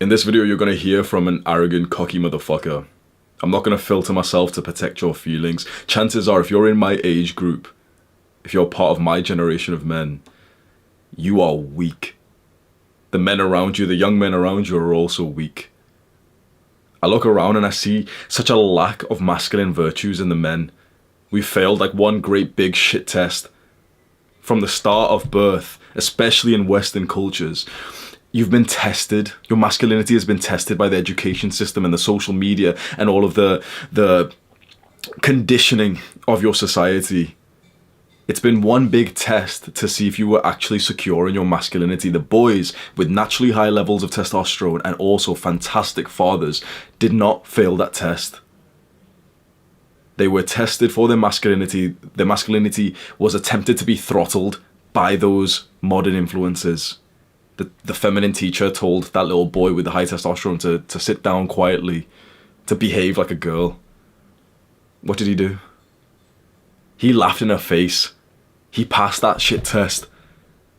In this video, you're going to hear from an arrogant, cocky motherfucker. I'm not going to filter myself to protect your feelings. Chances are, if you're in my age group, if you're part of my generation of men, you are weak. The men around you, the young men around you are also weak. I look around and I see such a lack of masculine virtues in the men. We failed like one great big shit test. From the start of birth, especially in Western cultures, you've been tested. Your masculinity has been tested by the education system and the social media and all of the conditioning of your society. It's been one big test to see if you were actually secure in your masculinity. The boys with naturally high levels of testosterone and also fantastic fathers did not fail that test. They were tested for their masculinity. Their masculinity was attempted to be throttled by those modern influences. The feminine teacher told that little boy with the high testosterone to sit down quietly, to behave like a girl. What did he do? He laughed in her face. He passed that shit test.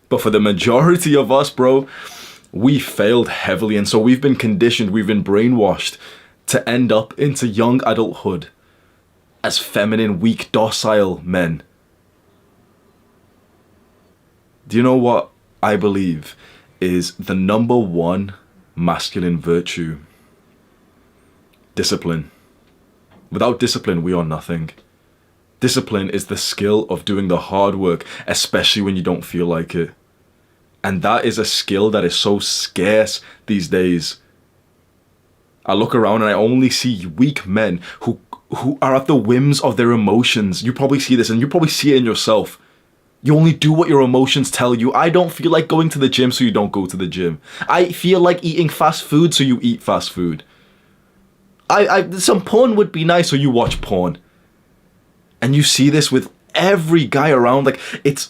But for the majority of us, bro, we failed heavily. And so we've been conditioned, we've been brainwashed to end up into young adulthood as feminine, weak, docile men. Do you know what I believe is the number one masculine virtue? Discipline. Without discipline, we are nothing. Discipline is the skill of doing the hard work, especially when you don't feel like it. And that is a skill that is so scarce these days. I look around and I only see weak men who are at the whims of their emotions. You probably see this and you probably see it in yourself. You only do what your emotions tell you. I don't feel like going to the gym, so you don't go to the gym. I feel like eating fast food, so you eat fast food. Some porn would be nice, so you watch porn. And you see this with every guy around. Like, it's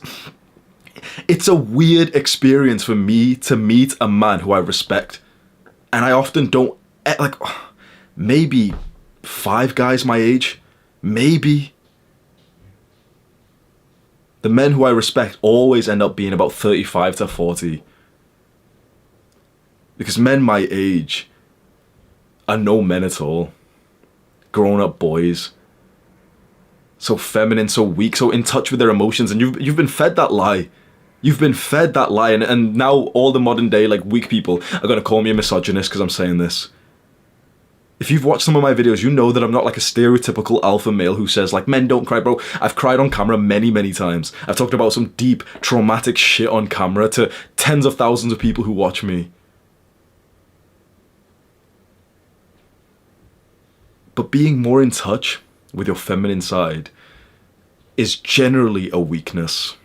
a weird experience for me to meet a man who I respect. And I often don't, like, maybe 5 guys my age, maybe. The men who I respect always end up being about 35 to 40. Because men my age are no men at all. Grown-up boys. So feminine, so weak, so in touch with their emotions. And you've been fed that lie. You've been fed that lie. And now all the modern day, like, weak people are going to call me a misogynist because I'm saying this. If you've watched some of my videos, you know that I'm not like a stereotypical alpha male who says, like, men don't cry, bro. I've cried on camera many, many times. I've talked about some deep, traumatic shit on camera to tens of thousands of people who watch me. But being more in touch with your feminine side is generally a weakness.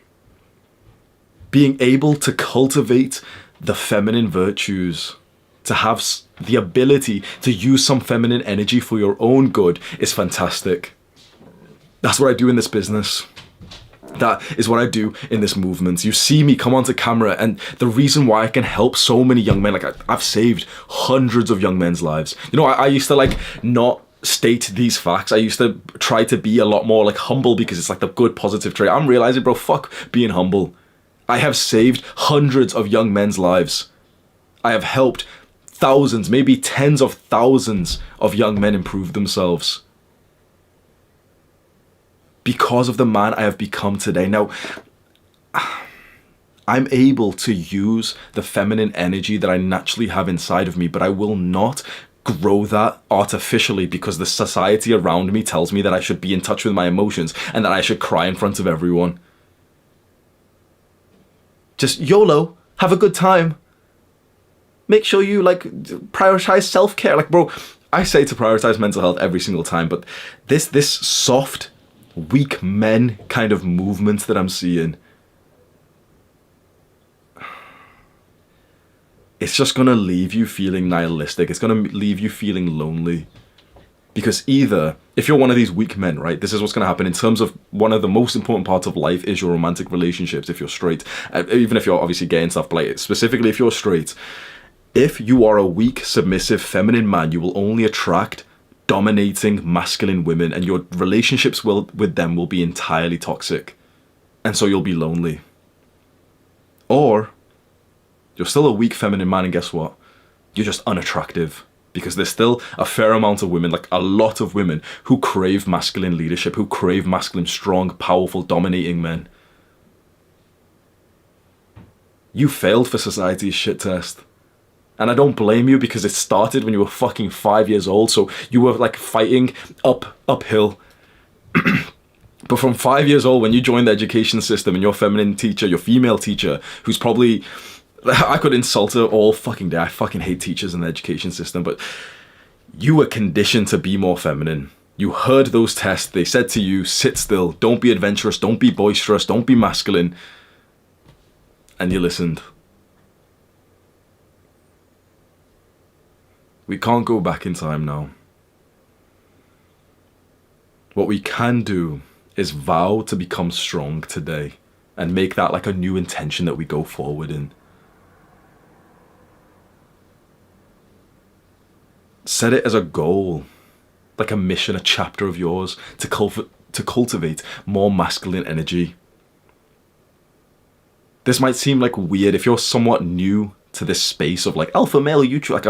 Being able to cultivate the feminine virtues, to have the ability to use some feminine energy for your own good is fantastic. That's what I do in this business. That is what I do in this movement. You see me come onto camera, and the reason why I can help so many young men, like I've saved hundreds of young men's lives. You know, I used to like not state these facts. I used to try to be a lot more like humble because it's like the good positive trait. I'm realizing, bro, fuck being humble. I have saved hundreds of young men's lives. I have helped thousands, maybe tens of thousands of young men improve themselves because of the man I have become today. Now, I'm able to use the feminine energy that I naturally have inside of me, but I will not grow that artificially because the society around me tells me that I should be in touch with my emotions and that I should cry in front of everyone. Just YOLO, have a good time. Make sure you, like, prioritize self-care. Like, bro, I say to prioritize mental health every single time, but this soft, weak men kind of movement that I'm seeing, it's just going to leave you feeling nihilistic. It's going to leave you feeling lonely. Because either, if you're one of these weak men, right, this is what's going to happen in terms of one of the most important parts of life is your romantic relationships if you're straight. Even if you're obviously gay and stuff, but like, specifically if you're straight. If you are a weak, submissive, feminine man, you will only attract dominating masculine women, and your relationships with them will be entirely toxic. And so you'll be lonely. Or you're still a weak feminine man, and guess what? You're just unattractive. Because there's still a fair amount of women, like a lot of women, who crave masculine leadership, who crave masculine, strong, powerful, dominating men. You failed for society's shit test. And I don't blame you, because it started when you were fucking 5 years old, so you were like fighting uphill. But from 5 years old, when you joined the education system and your feminine teacher, your female teacher, who's probably... I could insult her all fucking day. I fucking hate teachers in the education system, but you were conditioned to be more feminine. You heard those tests. They said to you, sit still, don't be adventurous, don't be boisterous, don't be masculine. And you listened. We can't go back in time now. What we can do is vow to become strong today and make that like a new intention that we go forward in. Set it as a goal, like a mission, a chapter of yours, to cultivate more masculine energy. This might seem like weird if you're somewhat new to this space of like alpha male YouTube. Like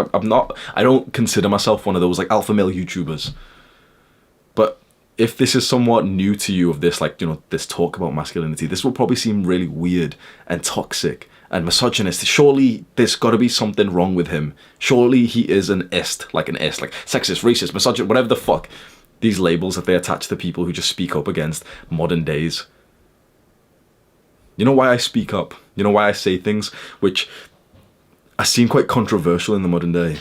I don't consider myself one of those like alpha male YouTubers. But if this is somewhat new to you, of this, like, you know, this talk about masculinity, this will probably seem really weird and toxic and misogynist. Surely there's got to be something wrong with him. Surely he is an ist, like sexist, racist, misogynist, whatever the fuck. These labels that they attach to people who just speak up against modern days. You know why I speak up? You know why I say things which I seem quite controversial in the modern day?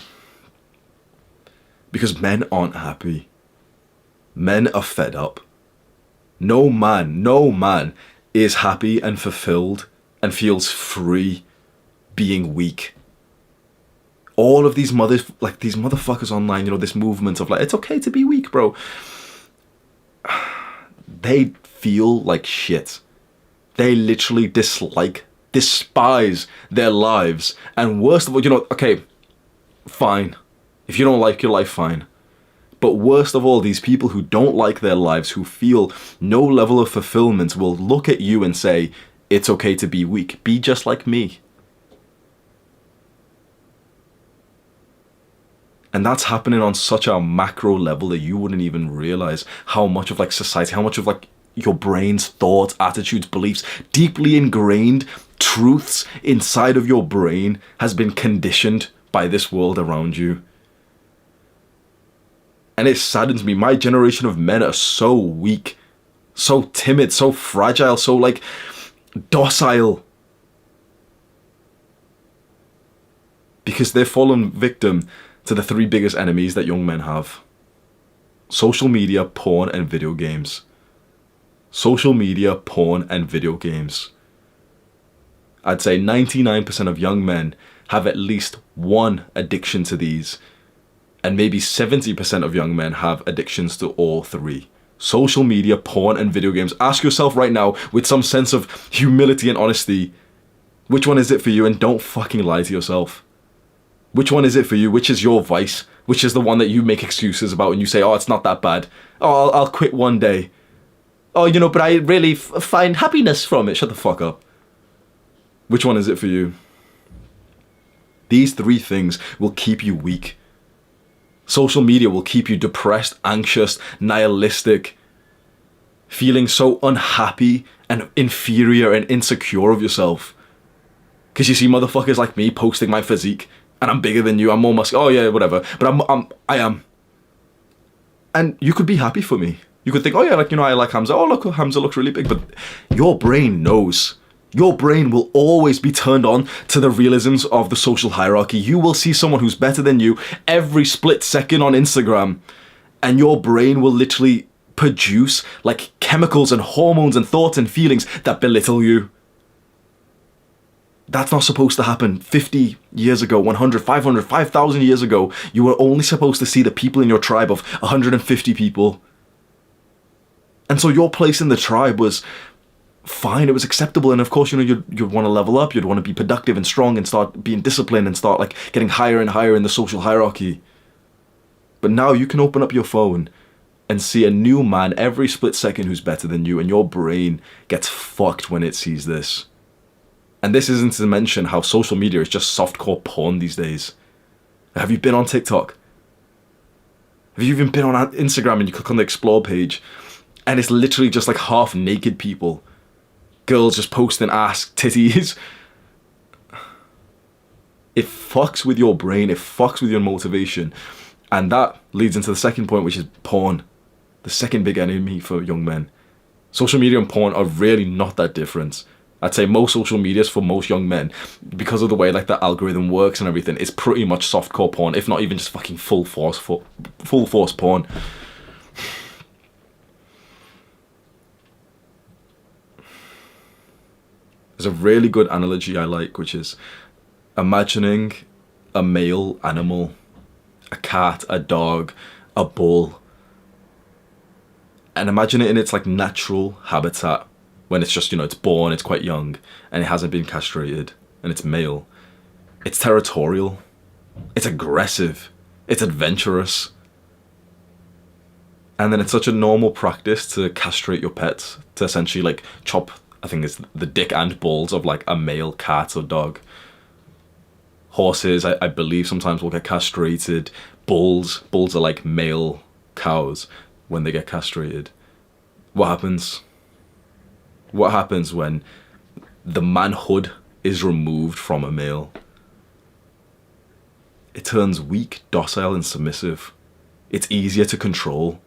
Because men aren't happy. Men are fed up. No man is happy and fulfilled and feels free being weak. All of these these motherfuckers online, you know, this movement of like, it's okay to be weak, bro. They feel like shit. They literally despise their lives. And worst of all, you know, okay, fine. If you don't like your life, fine. But worst of all, these people who don't like their lives, who feel no level of fulfillment, will look at you and say, it's okay to be weak. Be just like me. And that's happening on such a macro level that you wouldn't even realize how much of like society, how much of like your brain's thoughts, attitudes, beliefs, deeply ingrained truths inside of your brain has been conditioned by this world around you. And it saddens me. My generation of men are so weak, so timid, so fragile, so like docile. Because they've fallen victim to the three biggest enemies that young men have. Social media, porn, and video games. Social media, porn, and video games. I'd say 99% of young men have at least one addiction to these. And maybe 70% of young men have addictions to all three. Social media, porn, and video games. Ask yourself right now, with some sense of humility and honesty, which one is it for you? And don't fucking lie to yourself. Which one is it for you? Which is your vice? Which is the one that you make excuses about and you say, oh, it's not that bad. Oh, I'll quit one day. Oh, you know, but I really find happiness from it. Shut the fuck up. Which one is it for you? These three things will keep you weak. Social media will keep you depressed, anxious, nihilistic, feeling so unhappy and inferior and insecure of yourself. Because you see motherfuckers like me posting my physique, and I'm bigger than you, I'm more muscular, oh yeah, whatever, but I am. And you could be happy for me. You could think, oh yeah, like, you know, I like Hamza, oh look, Hamza looks really big, but your brain knows. Your brain will always be turned on to the realisms of the social hierarchy. You will see someone who's better than you every split second on Instagram, and your brain will literally produce like chemicals and hormones and thoughts and feelings that belittle you. That's not supposed to happen. 50 years ago, 100, 500, 5,000 years ago, you were only supposed to see the people in your tribe of 150 people. And so your place in the tribe was fine, it was acceptable, and of course, you know, you'd want to level up, you'd want to be productive and strong and start being disciplined and start like getting higher and higher in the social hierarchy. But now you can open up your phone and see a new man every split second who's better than you, and your brain gets fucked when it sees this. And this isn't to mention how social media is just softcore porn these days. Have you been on TikTok? Have you even been on Instagram and you click on the explore page and it's literally just like half naked people, girls just posting ass, titties? It fucks with your brain, it fucks with your motivation. And that leads into the second point, which is porn. The second big enemy for young men. Social media and porn are really not that different. I'd say most social medias for most young men, because of the way like the algorithm works and everything, it's pretty much softcore porn, if not even just fucking full force porn. There's a really good analogy I like, which is imagining a male animal, a cat, a dog, a bull, and imagine it in its like natural habitat. When it's just, it's born, it's quite young, and it hasn't been castrated, and it's male. It's territorial. It's aggressive. It's adventurous. And then it's such a normal practice to castrate your pets, to essentially like chop, I think it's the dick and balls of like a male cat or dog. Horses, I believe sometimes will get castrated. Bulls are like male cows when they get castrated. What happens? What happens when the manhood is removed from a male? It turns weak, docile, and submissive. It's easier to control.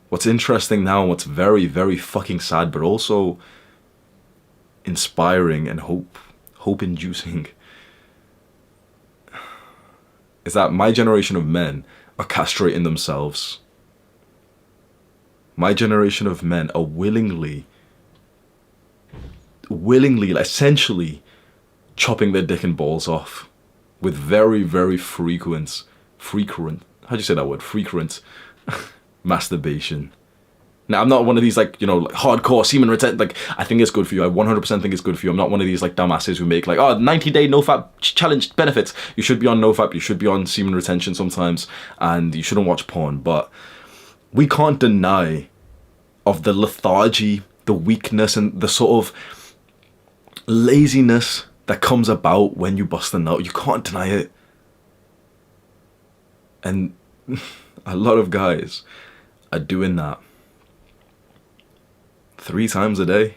What's interesting now, and what's very, very fucking sad, but also inspiring and hope-inducing, is that my generation of men are castrating themselves. My generation of men are willingly, essentially chopping their dick and balls off with very, very frequent, how do you say that word? Frequent masturbation. Now, I'm not one of these like, like hardcore semen retention. Like, I think it's good for you. I 100% think it's good for you. I'm not one of these like dumbasses who make like, 90-day NoFap challenge benefits. You should be on NoFap. You should be on semen retention sometimes. And you shouldn't watch porn. But we can't deny of the lethargy, the weakness, and the sort of laziness that comes about when you bust a nut. You can't deny it. And a lot of guys are doing that 3 times a day.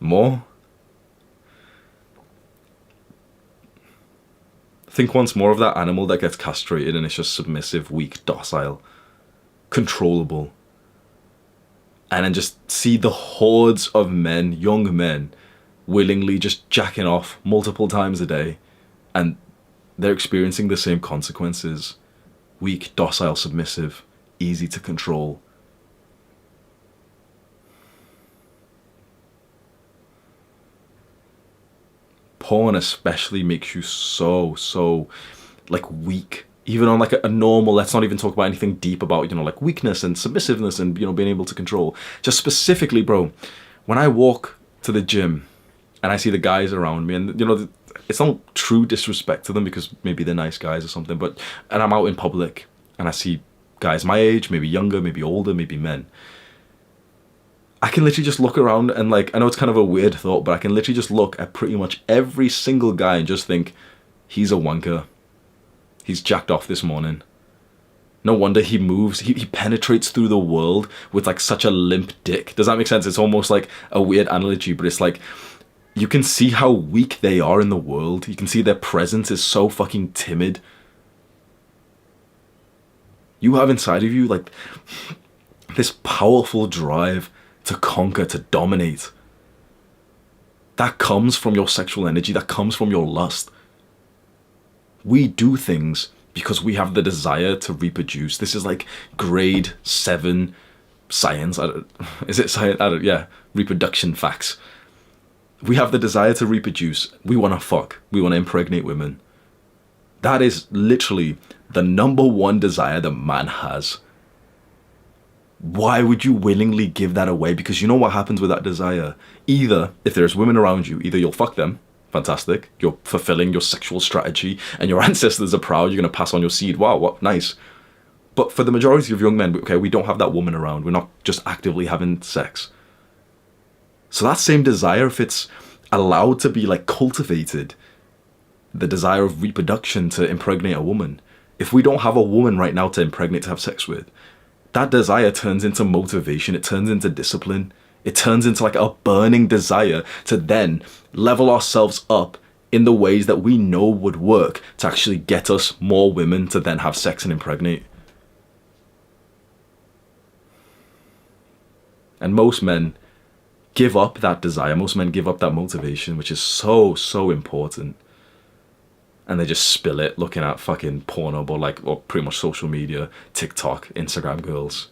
More. Think once more of that animal that gets castrated and it's just submissive, weak, docile, controllable. And then just see the hordes of men, young men, willingly just jacking off multiple times a day. And they're experiencing the same consequences. Weak, docile, submissive, easy to control. Porn especially makes you so like weak. Even on like a normal, let's not even talk about anything deep about, like weakness and submissiveness and, being able to control. Just specifically, bro, when I walk to the gym and I see the guys around me and, it's not true disrespect to them because maybe they're nice guys or something, and I'm out in public and I see guys my age, maybe younger, maybe older, maybe men. I can literally just look around and like, I know it's kind of a weird thought, but I can literally just look at pretty much every single guy and just think, he's a wanker. He's jacked off this morning. No wonder he moves. He penetrates through the world with like such a limp dick. Does that make sense? It's almost like a weird analogy, but it's like, you can see how weak they are in the world. You can see their presence is so fucking timid. You have inside of you like this powerful drive to conquer, to dominate. That comes from your sexual energy. That comes from your lust. We do things because we have the desire to reproduce. This is like grade 7 science. Is it science? Yeah, reproduction facts. We have the desire to reproduce. We want to fuck. We want to impregnate women. That is literally the number one desire that man has. Why would you willingly give that away? Because you know what happens with that desire? Either, if there's women around you, either you'll fuck them. Fantastic. You're fulfilling your sexual strategy and your ancestors are proud. You're going to pass on your seed. Wow, what nice. But for the majority of young men, okay, we don't have that woman around. We're not just actively having sex. So that same desire, if it's allowed to be like cultivated the desire of reproduction to impregnate a woman. If we don't have a woman right now to impregnate, to have sex with, that desire turns into motivation, it turns into discipline, it turns into like a burning desire to then level ourselves up in the ways that we know would work to actually get us more women to then have sex and impregnate. And most men give up that desire, most men give up that motivation, which is so, so important. And they just spill it looking at fucking porno, or pretty much social media, TikTok, Instagram girls.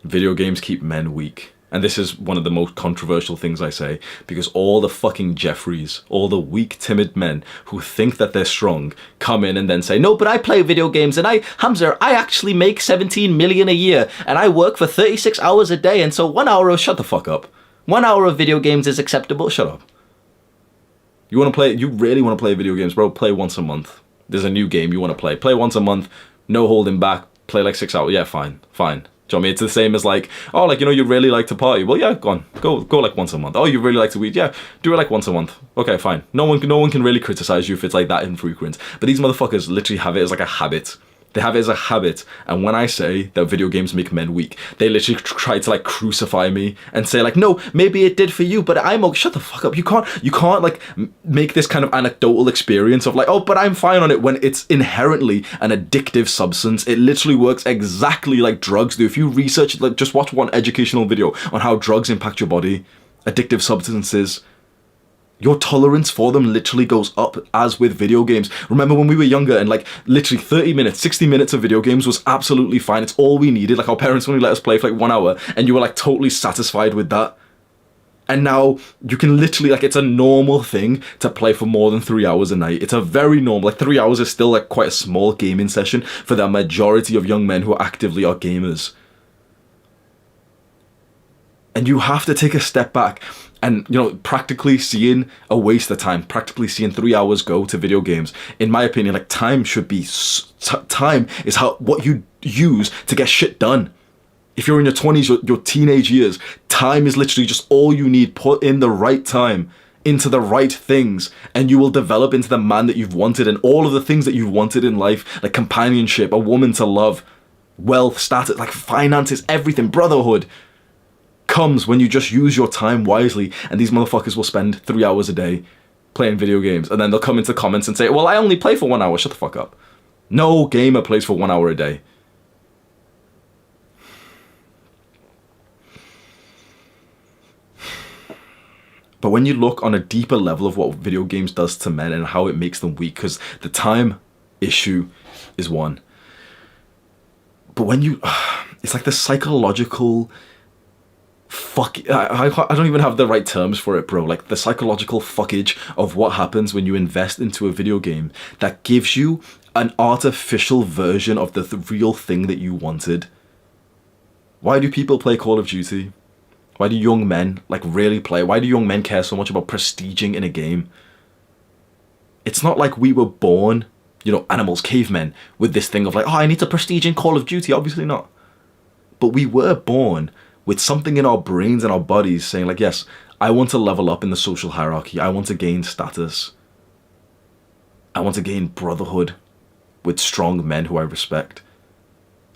Video games keep men weak. And this is one of the most controversial things I say, because all the fucking Jeffreys, all the weak, timid men who think that they're strong, come in and then say, no, but I play video games and Hamza, I actually make 17 million a year and I work for 36 hours a day. And so 1 hour of, shut the fuck up. 1 hour of video games is acceptable. Shut up. You really want to play video games, bro? Play once a month. There's a new game you want to play. Play once a month, no holding back. Play like 6 hours. Yeah, fine. Do you know what I mean? It's the same as like, oh, like, you really like to party. Well, yeah, go on. Go like once a month. Oh, you really like to weed? Yeah, do it like once a month. Okay, fine. No one can really criticize you if it's like that infrequent. But these motherfuckers literally have it as like a habit. They have it as a habit, and when I say that video games make men weak, they literally try to like crucify me and say like, no, maybe it did for you, but I'm okay. Shut the fuck up. You can't like make this kind of anecdotal experience of like, oh, but I'm fine on it, when it's inherently an addictive substance. It literally works exactly like drugs do. If you research, like, just watch one educational video on how drugs impact your body, addictive substances, your tolerance for them literally goes up, as with video games. Remember when we were younger and like literally 30 minutes, 60 minutes of video games was absolutely fine. It's all we needed. Like our parents only let us play for like 1 hour and you were like totally satisfied with that. And now you can literally, like, it's a normal thing to play for more than 3 hours a night. It's a very normal, like 3 hours is still like quite a small gaming session for the majority of young men who actively are gamers. And you have to take a step back and, practically seeing a waste of time, practically seeing 3 hours go to video games. In my opinion, like, time should be, time is what you use to get shit done. If you're in your 20s, your teenage years, time is literally just all you need. Put in the right time into the right things and you will develop into the man that you've wanted, and all of the things that you've wanted in life, like companionship, a woman to love, wealth, status, like finances, everything, brotherhood, comes when you just use your time wisely. And these motherfuckers will spend 3 hours a day playing video games, and then they'll come into comments and say, well, I only play for 1 hour. Shut the fuck up. No gamer plays for 1 hour a day. But when you look on a deeper level of what video games does to men and how it makes them weak, because the time issue is one. But when you, it's like the psychological I don't even have the right terms for it, bro. Like the psychological fuckage of what happens when you invest into a video game that gives you an artificial version of the real thing that you wanted. Why do people play Call of Duty? Why do young men really play? Why do young men care so much about prestiging in a game? It's not like we were born, animals, cavemen, with this thing of like, oh, I need to prestige in Call of Duty. Obviously not. But we were born with something in our brains and our bodies saying like, yes, I want to level up in the social hierarchy. I want to gain status. I want to gain brotherhood with strong men who I respect.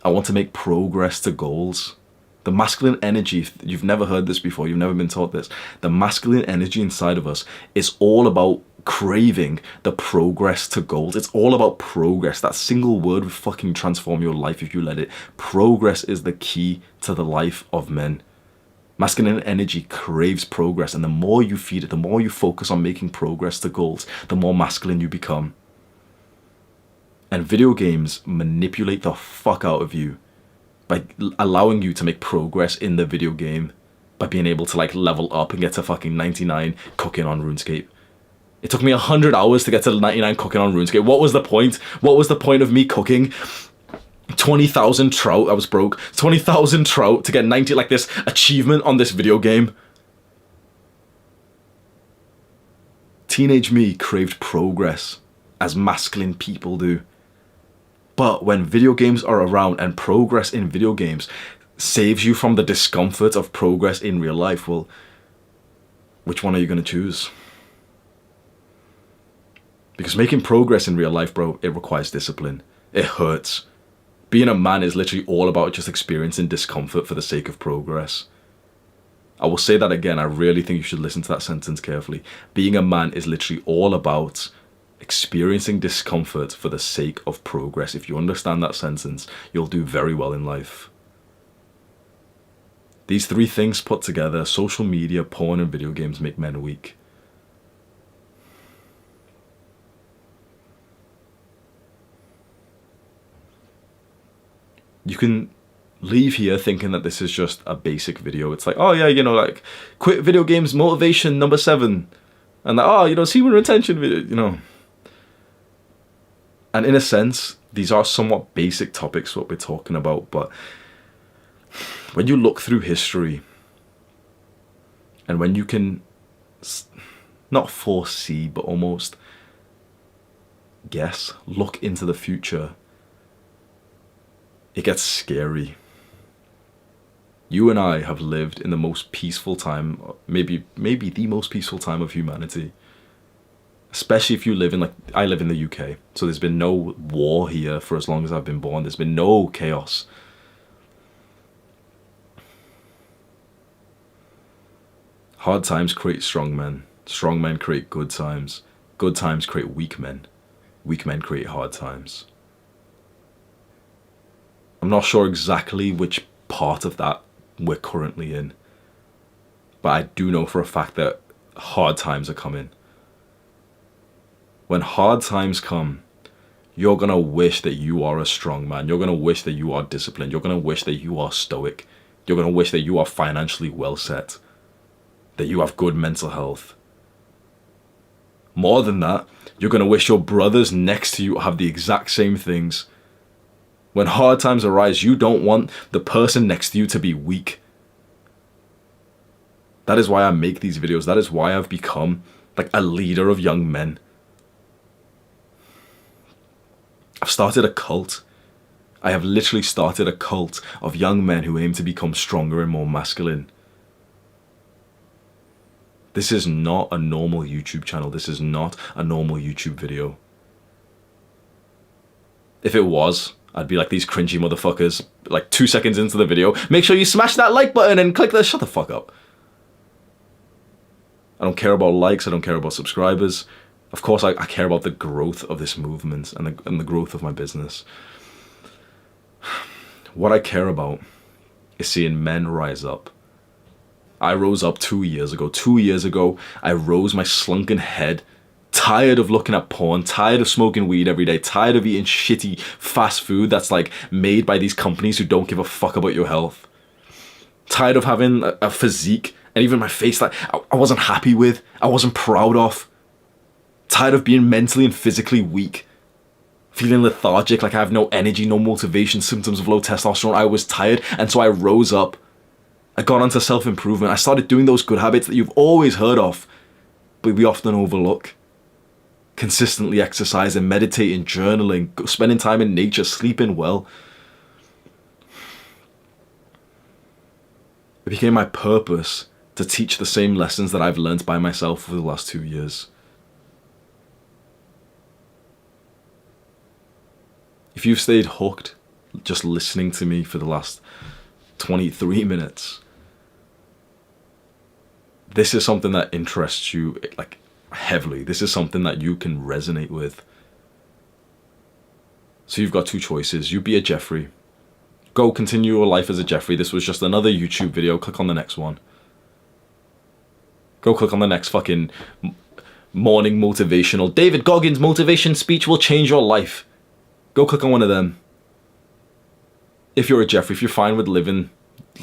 I want to make progress to goals. The masculine energy, if you've never heard this before, you've never been taught this, the masculine energy inside of us is all about craving the progress to goals. It's all about progress. That single word would fucking transform your life if you let it. Progress is the key to the life of men. Masculine energy craves progress, and the more you feed it, the more you focus on making progress to goals, the more masculine you become. And video games manipulate the fuck out of you by allowing you to make progress in the video game, by being able to level up and get to fucking 99 cooking on RuneScape. It took me 100 hours to get to 99 cooking on RuneScape. What was the point? What was the point of me cooking 20,000 trout? I was broke. 20,000 trout to get 90, this achievement on this video game. Teenage me craved progress, as masculine people do. But when video games are around and progress in video games saves you from the discomfort of progress in real life, well, Which one are you going to choose? Because making progress in real life, bro, it requires discipline. It hurts. Being a man is literally all about just experiencing discomfort for the sake of progress. I will say that again. I really think you should listen to that sentence carefully. Being a man is literally all about experiencing discomfort for the sake of progress. If you understand that sentence, you'll do very well in life. These three things put together, social media, porn, and video games, make men weak. You can leave here thinking that this is just a basic video. It's like, oh yeah, you know, like, quit video games motivation number 7. And like, oh, you know, semen retention video, you know. And in a sense, these are somewhat basic topics, what we're talking about. But when you look through history, and when you can not foresee, but almost guess, look into the future, it gets scary. You and I have lived in the most peaceful time, maybe the most peaceful time of humanity. Especially if you live in, like, I live in the UK, so there's been no war here for as long as I've been born. There's been no chaos. Hard times create strong men. Strong men create good times. Good times create weak men. Weak men create hard times. I'm not sure exactly which part of that we're currently in, but I do know for a fact that hard times are coming. When hard times come, you're going to wish that you are a strong man. You're going to wish that you are disciplined. You're going to wish that you are stoic. You're going to wish that you are financially well set, that you have good mental health. More than that, you're going to wish your brothers next to you have the exact same things. When hard times arise, you don't want the person next to you to be weak. That is why I make these videos. That is why I've become like a leader of young men. I've started a cult. I have literally started a cult of young men who aim to become stronger and more masculine. This is not a normal YouTube channel. This is not a normal YouTube video. If it was, I'd be like these cringy motherfuckers, like 2 seconds into the video, make sure you smash that like button and click the, shut the fuck up. I don't care about likes, I don't care about subscribers. Of course, I care about the growth of this movement and the growth of my business. What I care about is seeing men rise up. I rose up 2 years ago. 2 years ago, I rose my slunken head, tired of looking at porn, tired of smoking weed every day, tired of eating shitty fast food that's like made by these companies who don't give a fuck about your health. Tired of having a physique and even my face that I wasn't happy with, I wasn't proud of. Tired of being mentally and physically weak. Feeling lethargic, like I have no energy, no motivation, symptoms of low testosterone. I was tired, and so I rose up. I got onto self-improvement. I started doing those good habits that you've always heard of, but we often overlook. Consistently exercising, meditating, journaling, spending time in nature, sleeping well. It became my purpose to teach the same lessons that I've learned by myself for the last 2 years. If you've stayed hooked just listening to me for the last 23 minutes, this is something that interests you like heavily. This is something that you can resonate with. So you've got two choices. You be a Jeffrey. Go continue your life as a Jeffrey. This was just another YouTube video. Click on the next one. Go click on the next fucking morning motivational. David Goggins' motivation speech will change your life. Go click on one of them. If you're a Jeffrey, if you're fine with living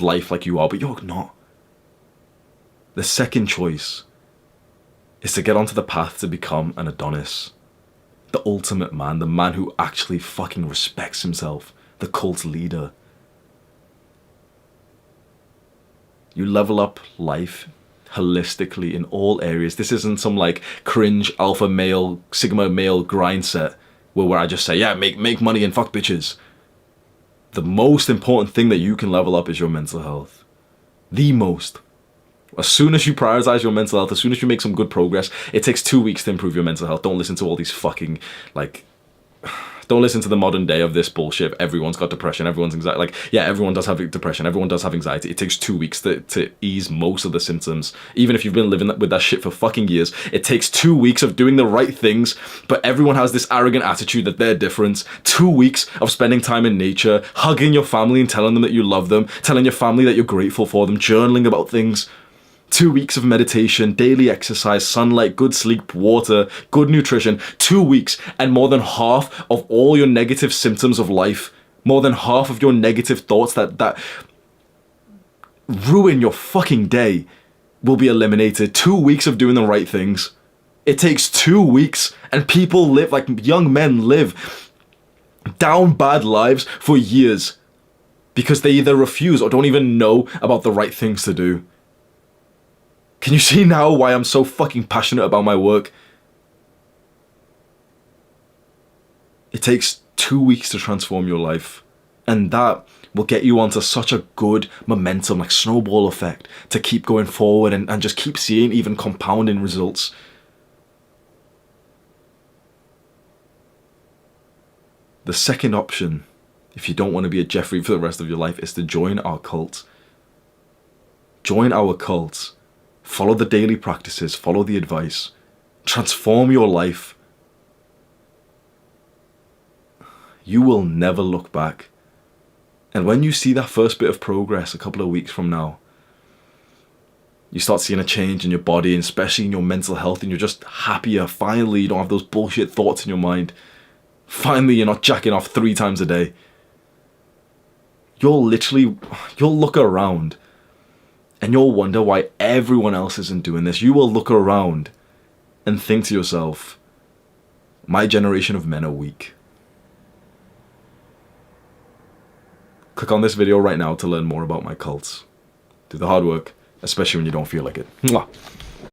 life like you are, but you're not. The second choice is to get onto the path to become an Adonis. The ultimate man, the man who actually fucking respects himself. The cult leader. You level up life holistically in all areas. This isn't some like cringe alpha male, sigma male grind set where I just say, yeah, make money and fuck bitches. The most important thing that you can level up is your mental health. The most. As soon as you prioritize your mental health, as soon as you make some good progress, it takes 2 weeks to improve your mental health. Don't listen to all these fucking, like, don't listen to the modern day of this bullshit. Everyone's got depression, everyone's anxiety. Like, yeah, everyone does have depression, everyone does have anxiety. It takes 2 weeks to ease most of the symptoms. Even if you've been living with that shit for fucking years, it takes 2 weeks of doing the right things, but everyone has this arrogant attitude that they're different. 2 weeks of spending time in nature, hugging your family and telling them that you love them, telling your family that you're grateful for them, journaling about things. 2 weeks of meditation, daily exercise, sunlight, good sleep, water, good nutrition. 2 weeks, and more than half of all your negative symptoms of life, more than half of your negative thoughts that ruin your fucking day will be eliminated. 2 weeks of doing the right things. It takes 2 weeks, and people live, like young men live down bad lives for years because they either refuse or don't even know about the right things to do. Can you see now why I'm so fucking passionate about my work? It takes 2 weeks to transform your life, and that will get you onto such a good momentum, like snowball effect, to keep going forward and just keep seeing even compounding results. The second option, if you don't want to be a Jeffrey for the rest of your life, is to join our cult. Join our cult. Follow the daily practices, follow the advice, transform your life. You will never look back. And when you see that first bit of progress a couple of weeks from now, you start seeing a change in your body, and especially in your mental health, and you're just happier. Finally, you don't have those bullshit thoughts in your mind. Finally, you're not jacking off 3 times a day. You'll look around and you'll wonder why everyone else isn't doing this. You will look around and think to yourself, my generation of men are weak. Click on this video right now to learn more about my cults. Do the hard work, especially when you don't feel like it. Mwah.